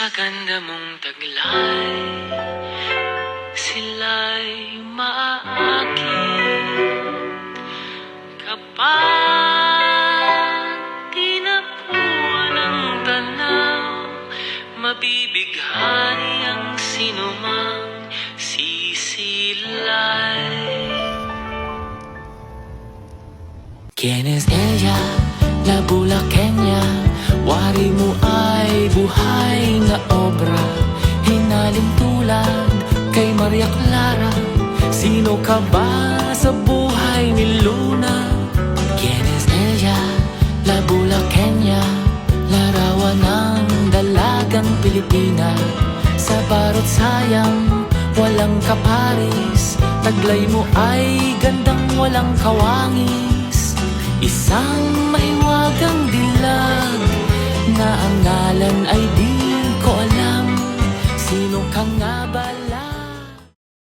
Sa ganda mong taglay, sila'y maaakit kapag tinapuan ng tanaw. Mabibighani ang sinumang sisilay. ¿Quién es ella? La bulaqueña. Wari mo ay buhay na obra, hinaling tulad kay Maria Clara. Sino ka ba sa buhay ni Luna? ¿Quién es ella? La bulaqueña. Larawan ng dalagang Pilipina. Sa barot sayang walang kaparis, taglay mo ay gandang walang kawangis. Isang mahiwagang dilag na ang ngalan ay di ko alam. Sino ka nga ba?